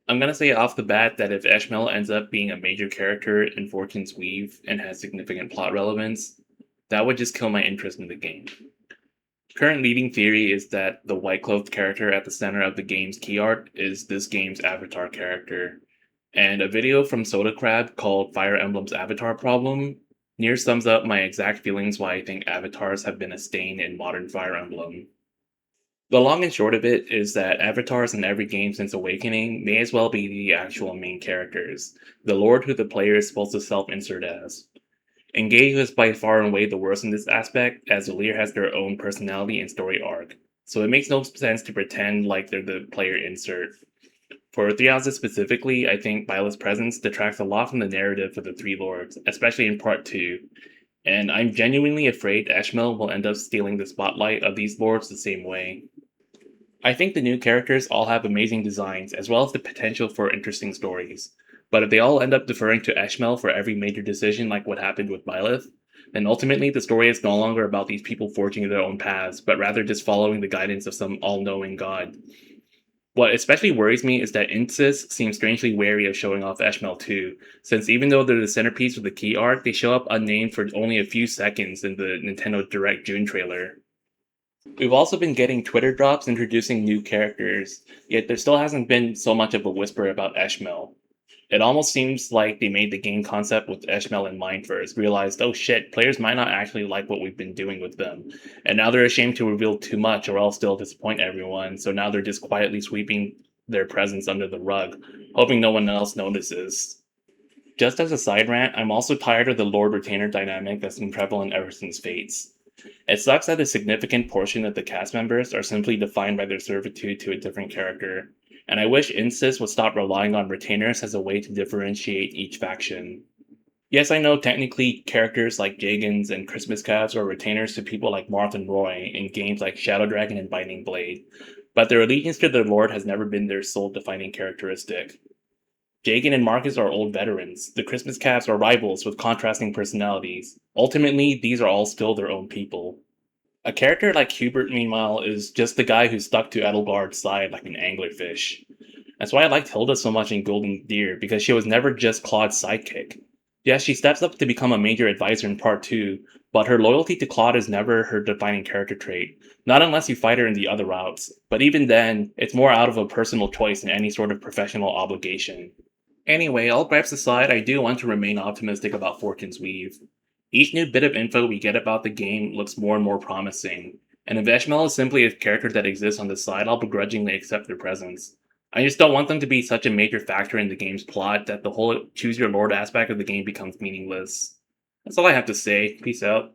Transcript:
I'm gonna say off the bat that if Eshmel ends up being a major character in Fortune's Weave and has significant plot relevance, that would just kill my interest in the game. Current leading theory is that the white clothed character at the center of the game's key art is this game's avatar character. And a video from Soda Crab called Fire Emblem's Avatar Problem near sums up my exact feelings why I think avatars have been a stain in modern Fire Emblem. The long and short of it is that avatars in every game since Awakening may as well be the actual main characters, the lord who the player is supposed to self insert as. Engage is by far and away the worst in this aspect, as the leader has their own personality and story arc, so it makes no sense to pretend like they're the player insert. For Three Houses specifically, I think Violet's presence detracts a lot from the narrative for the Three Lords, especially in Part 2, and I'm genuinely afraid Eshmel will end up stealing the spotlight of these lords the same way. I think the new characters all have amazing designs, as well as the potential for interesting stories. But if they all end up deferring to Eshmel for every major decision, like what happened with Byleth, then ultimately the story is no longer about these people forging their own paths, but rather just following the guidance of some all knowing god. What especially worries me is that Insys seems strangely wary of showing off Eshmel too, since even though they're the centerpiece of the key art, they show up unnamed for only a few seconds in the Nintendo Direct June trailer. We've also been getting Twitter drops introducing new characters, yet there still hasn't been so much of a whisper about Eshmel. It almost seems like they made the game concept with Eshmel in mind first, realized, oh shit, players might not actually like what we've been doing with them, and now they're ashamed to reveal too much or else they'll disappoint everyone, so now they're just quietly sweeping their presence under the rug, hoping no one else notices. Just as a side rant, I'm also tired of the Lord Retainer dynamic that's been prevalent ever since Fates. It sucks that a significant portion of the cast members are simply defined by their servitude to a different character, and I wish Insys would stop relying on retainers as a way to differentiate each faction. Yes, I know technically characters like Jagans and Christmas Calves are retainers to people like Marth and Roy in games like Shadow Dragon and Binding Blade, but their allegiance to their lord has never been their sole defining characteristic. Jagan and Marcus are old veterans. The Christmas Calves are rivals with contrasting personalities. Ultimately, these are all still their own people. A character like Hubert, meanwhile, is just the guy who stuck to Edelgard's side like an anglerfish. That's why I liked Hilda so much in Golden Deer, because she was never just Claude's sidekick. Yes, she steps up to become a major advisor in Part 2, but her loyalty to Claude is never her defining character trait, not unless you fight her in the other routes. But even then, it's more out of a personal choice than any sort of professional obligation. Anyway, all gripes aside, I do want to remain optimistic about Fortune's Weave. Each new bit of info we get about the game looks more and more promising, and if Eshmel is simply a character that exists on the side, I'll begrudgingly accept their presence. I just don't want them to be such a major factor in the game's plot that the whole choose your lord aspect of the game becomes meaningless. That's all I have to say. Peace out.